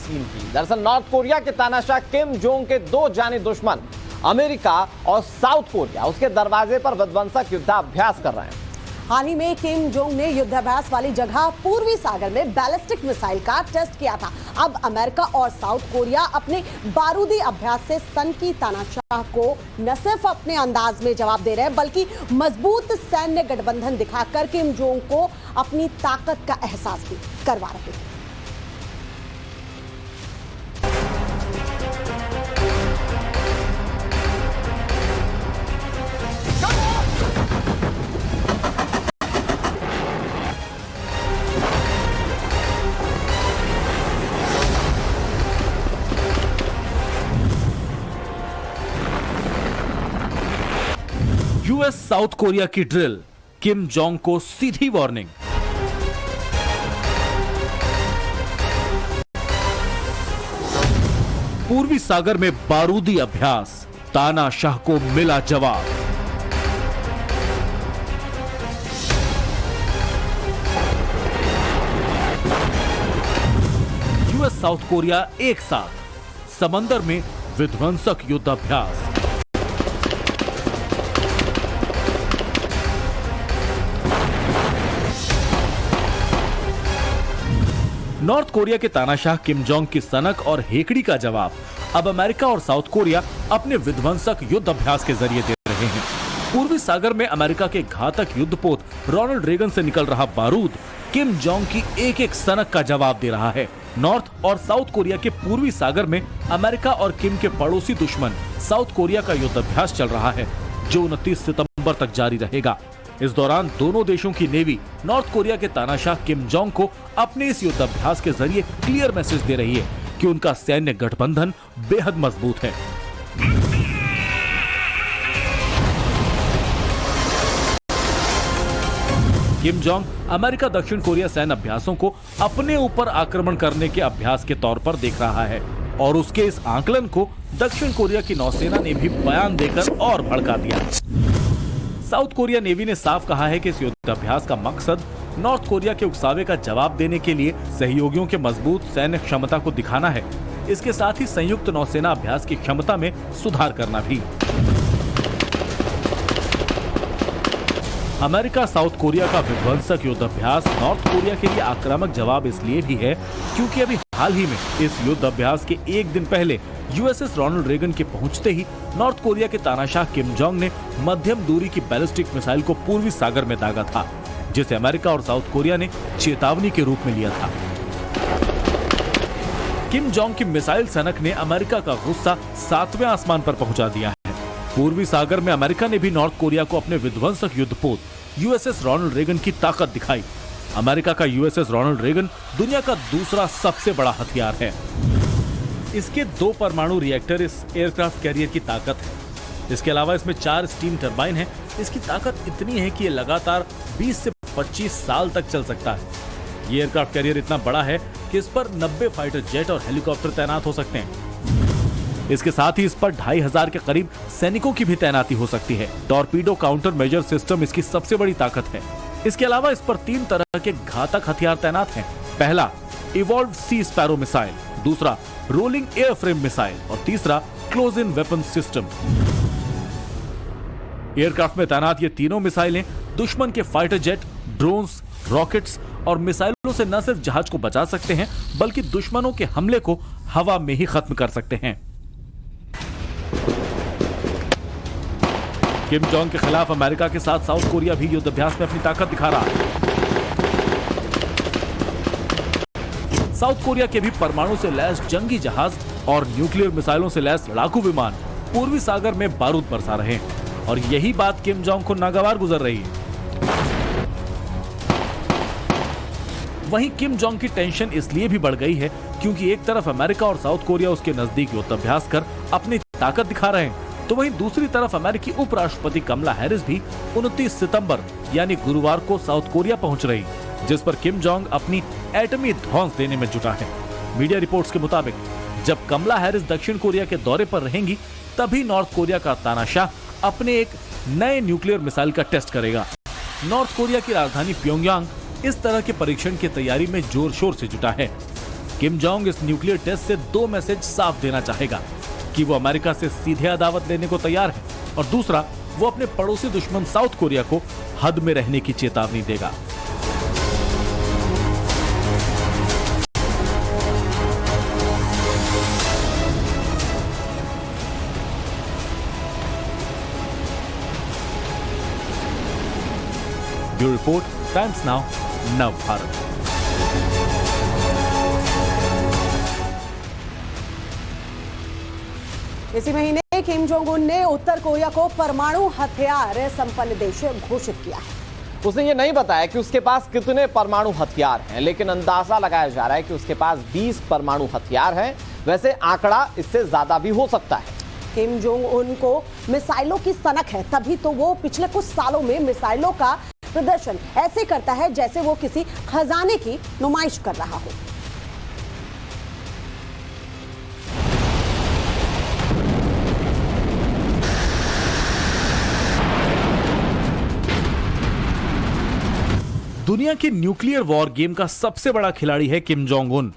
Scene की। दरअसल north Korea के तानाशाह किम जोंग के दो जाने दुश्मन अमेरिका और साउथ कोरिया उसके दरवाजे पर विध्वंसक युद्धाभ्यास कर रहे हैं। हाल ही में किम जोंग ने युद्धाभ्यास वाली जगह पूर्वी सागर में बैलिस्टिक मिसाइल का टेस्ट किया था। अब अमेरिका और साउथ कोरिया अपने बारूदी अभ्यास से सनकी तानाशाह को न सिर्फ अपने अंदाज में जवाब दे रहे हैं बल्कि मजबूत सैन्य गठबंधन दिखाकर किम जोंग को अपनी ताकत का एहसास भी करवा रहे हैं। यूएस साउथ कोरिया की ड्रिल, किम जोंग को सीधी वार्निंग। पूर्वी सागर में बारूदी अभ्यास, तानाशाह को मिला जवाब। यूएस साउथ कोरिया एक साथ समंदर में विध्वंसक युद्धाभ्यास। नॉर्थ कोरिया के तानाशाह किम जोंग की सनक और हेकड़ी का जवाब अब अमेरिका और साउथ कोरिया अपने विध्वंसक युद्ध अभ्यास के जरिए दे रहे हैं। पूर्वी सागर में अमेरिका के घातक युद्धपोत रोनाल्ड रेगन से निकल रहा बारूद किम जोंग की एक एक सनक का जवाब दे रहा है। नॉर्थ और साउथ कोरिया के पूर्वी सागर में अमेरिका और किम के पड़ोसी दुश्मन साउथ कोरिया का युद्ध अभ्यास चल रहा है, जो 29 सितंबर तक जारी रहेगा। इस दौरान दोनों देशों की नेवी नॉर्थ कोरिया के तानाशाह किम जोंग को अपने इस युद्धाभ्यास के जरिए क्लियर मैसेज दे रही है कि उनका सैन्य गठबंधन बेहद मजबूत है। किम जोंग अमेरिका दक्षिण कोरिया सैन्य अभ्यासों को अपने ऊपर आक्रमण करने के अभ्यास के तौर पर देख रहा है और उसके इस आकलन को दक्षिण कोरिया की नौसेना ने भी बयान देकर और भड़का दिया। साउथ कोरिया नेवी ने साफ कहा है कि इस युद्धाभ्यास का मकसद नॉर्थ कोरिया के उकसावे का जवाब देने के लिए सहयोगियों के मजबूत सैन्य क्षमता को दिखाना है। इसके साथ ही संयुक्त नौसेना अभ्यास की क्षमता में सुधार करना भी। अमेरिका साउथ कोरिया का विध्वंसक युद्धाभ्यास नॉर्थ कोरिया के लिए आक्रामक जवाब इसलिए भी है क्योंकि अभी हाल ही में इस युद्धाभ्यास के एक दिन पहले यूएसएस रोनाल्ड रेगन के पहुंचते ही नॉर्थ कोरिया के तानाशाह किम जोंग ने मध्यम दूरी की बैलिस्टिक मिसाइल को पूर्वी सागर में दागा था, जिसे अमेरिका और साउथ कोरिया ने चेतावनी के रूप में लिया था। किम जोंग की मिसाइल सनक ने अमेरिका का गुस्सा 7वें आसमान पर पहुंचा दिया है। पूर्वी सागर में अमेरिका ने भी नॉर्थ कोरिया को अपने विध्वंसक युद्धपोत यूएसएस रोनाल्ड रेगन की ताकत दिखाई। अमेरिका का यूएसएस रोनाल्ड रेगन दुनिया का दूसरा सबसे बड़ा हथियार है। इसके 2 परमाणु रिएक्टर इस एयरक्राफ्ट कैरियर की ताकत है। इसके अलावा इसमें 4 स्टीम टरबाइन है। इसकी ताकत इतनी है कि ये लगातार 20 से 25 साल तक चल सकता है। ये एयरक्राफ्ट कैरियर इतना बड़ा है कि इस पर 90 फाइटर जेट और हेलीकॉप्टर तैनात हो सकते हैं। इसके साथ ही इस पर 2500 के करीब सैनिकों की भी तैनाती हो सकती है। टॉर्पीडो काउंटर मेजर सिस्टम इसकी सबसे बड़ी ताकत है। इसके अलावा इस पर 3 तरह के घातक हथियार तैनात हैं। पहला इवॉल्व सी स्पैरो मिसाइल, दूसरा रोलिंग एयर फ्रेम मिसाइल और तीसरा close in weapon system. Aircraft में तैनात ये तीनों मिसाइलें दुश्मन के फाइटर जेट, ड्रोन्स, रॉकेट्स और मिसाइलों से न सिर्फ जहाज को बचा सकते हैं बल्कि दुश्मनों के हमले को हवा में ही खत्म कर सकते हैं। किम जोंग के खिलाफ अमेरिका के साथ साउथ कोरिया भी युद्धाभ्यास में अपनी ताकत दिखा रहा है। साउथ कोरिया के भी परमाणु से लैस जंगी जहाज और न्यूक्लियर मिसाइलों से लैस लड़ाकू विमान पूर्वी सागर में बारूद बरसा रहे हैं और यही बात किम जोंग को नागवार गुजर रही है। वहीं किम जोंग की टेंशन इसलिए भी बढ़ गई है क्योंकि एक तरफ अमेरिका और साउथ कोरिया उसके नजदीक युद्धाभ्यास कर अपनी ताकत दिखा रहे हैं, तो वहीं दूसरी तरफ अमेरिकी उपराष्ट्रपति कमला हैरिस भी 29 सितंबर यानी गुरुवार को साउथ कोरिया पहुंच रही, जिस पर किम जोंग अपनी एटमी ध्वंस देने में जुटा है। मीडिया रिपोर्ट्स के मुताबिक जब कमला हैरिस दक्षिण कोरिया के दौरे पर रहेंगी तभी नॉर्थ कोरिया का तानाशाह अपने एक नए न्यूक्लियर मिसाइल का टेस्ट करेगा। नॉर्थ कोरिया की राजधानी प्योंगयांग इस तरह के परीक्षण की तैयारी में जोर शोर से जुटा है। किम जोंग इस न्यूक्लियर टेस्ट से 2 मैसेज साफ देना चाहेगा कि वो अमेरिका से सीधे अदावत लेने को तैयार है, और दूसरा, वो अपने पड़ोसी दुश्मन साउथ कोरिया को हद में रहने की चेतावनी देगा। ब्यूरो रिपोर्ट, टाइम्स नाउ, नव भारत। इसी महीने किम जोंग उन ने उत्तर कोरिया को परमाणु हथियार संपन्न देश घोषित किया है। उसने ये नहीं बताया कि उसके पास कितने परमाणु हथियार हैं, लेकिन अंदाजा लगाया जा रहा है कि उसके पास 20 परमाणु हथियार हैं। वैसे आंकड़ा इससे ज्यादा भी हो सकता है। किम जोंग उन को मिसाइलों की सनक है, तभी तो वो पिछले कुछ सालों में मिसाइलों का प्रदर्शन ऐसे करता है जैसे वो किसी खजाने की नुमाइश कर रहा हो। दुनिया की न्यूक्लियर वॉर गेम का सबसे बड़ा खिलाड़ी है किम जोंग उन।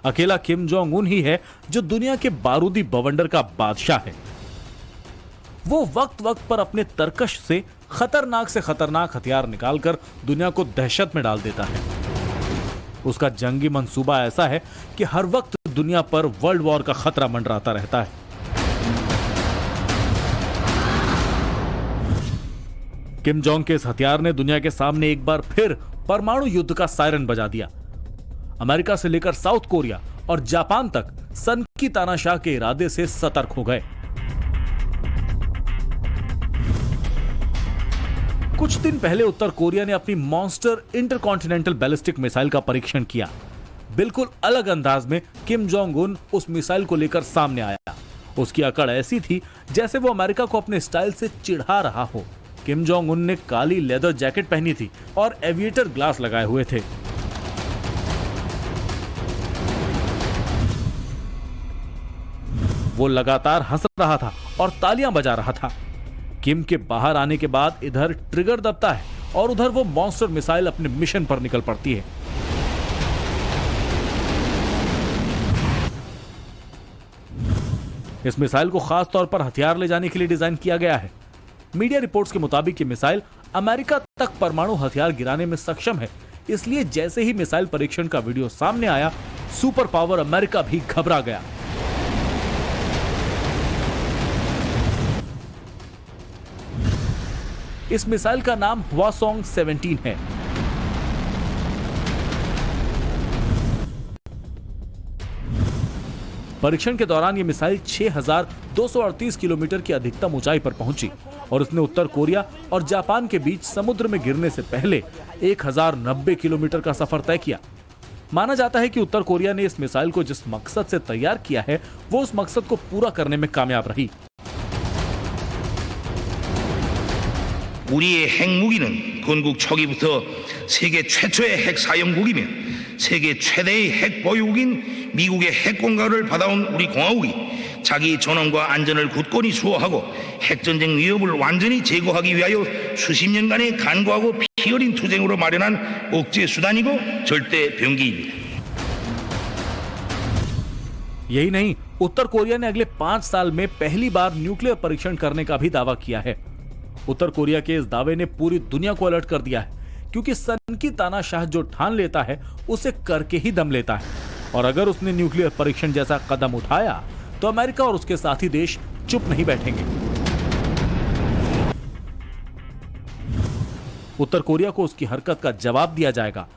अकेला किम जोंग उन ही है जो दुनिया के बारूदी बवंडर का बादशाह है। वो वक्त वक्त पर अपने तरकश से खतरनाक हथियार निकालकर दुनिया को दहशत में डाल देता है। उसका जंगी मंसूबा ऐसा है कि हर वक्त दुनिया पर वर्ल्ड वॉर का खतरा मंडराता रहता है। किम जोंग के इस हथियार ने दुनिया के सामने एक बार फिर परमाणु युद्ध का सायरन बजा दिया। अमेरिका से लेकर साउथ कोरिया और जापान तक सन की तानाशाह के इरादे से सतर्क हो गए। कुछ दिन पहले उत्तर कोरिया ने अपनी मॉन्स्टर इंटरकॉन्टिनेंटल बैलिस्टिक मिसाइल का परीक्षण किया। बिल्कुल अलग अंदाज में किम जोंग उन उस मिसाइल को लेकर सामने आया। उसकी अकड़ ऐसी थी जैसे वो अमेरिका को अपने स्टाइल से चिढ़ा रहा हो। किम जोंग उन ने काली लेदर जैकेट पहनी थी और एविएटर ग्लास लगाए हुए थे। वो लगातार हंस रहा था और तालियां बजा रहा था। किम के बाहर आने के बाद इधर ट्रिगर दबता है और उधर वो मॉन्स्टर मिसाइल अपने मिशन पर निकल पड़ती है। इस मिसाइल को खास तौर पर हथियार ले जाने के लिए डिजाइन किया गया है। मीडिया रिपोर्ट्स के मुताबिक ये मिसाइल अमेरिका तक परमाणु हथियार गिराने में सक्षम है। इसलिए जैसे ही मिसाइल परीक्षण का वीडियो सामने आया, सुपर पावर अमेरिका भी घबरा गया। इस मिसाइल का नाम हवासोंग 17 है। परीक्षण के दौरान यह मिसाइल 6,238 किलोमीटर की अधिकतम ऊंचाई पर पहुंची और उसने उत्तर कोरिया और जापान के बीच समुद्र में गिरने से पहले 1,090 किलोमीटर का सफर तय किया। माना जाता है कि उत्तर कोरिया ने इस मिसाइल को जिस मकसद से तैयार किया है, वो उस मकसद को पूरा करने में कामयाब रही। 우리의 핵무기는 건국 초기부터 세계 최초의 핵 사용국이며 세계 최대의 핵 보유국인 미국의 핵 공격을 받아온 우리 공화국이 자기 존엄과 안전을 굳건히 수호하고 핵전쟁 위협을 완전히 제거하기 위하여 수십 년간의 간과하고 피 어린 투쟁으로 마련한 억제 수단이고 절대 병기입니다. यही नहीं, उत्तर कोरिया ने अगले 5 साल में पहली बार न्यूक्लियर परीक्षण करने का भी दावा किया है। उत्तर कोरिया के इस दावे ने पूरी दुनिया को अलर्ट कर दिया है, क्योंकि सन की तानाशाह जो ठान लेता है उसे करके ही दम लेता है। और अगर उसने न्यूक्लियर परीक्षण जैसा कदम उठाया तो अमेरिका और उसके साथी देश चुप नहीं बैठेंगे। उत्तर कोरिया को उसकी हरकत का जवाब दिया जाएगा,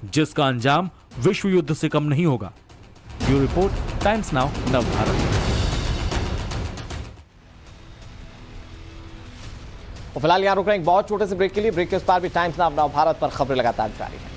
जिसका अंजाम विश्व युद्ध से कम नहीं होगा। ब्यूरो रिपोर्ट, टाइम्स नाउ, नव भारत। फिलहाल यहां रुक रहे हैं एक बहुत छोटे से ब्रेक के लिए। ब्रेक के उस पार भी टाइम्स नाउ नव भारत पर खबरें लगातार जारी है।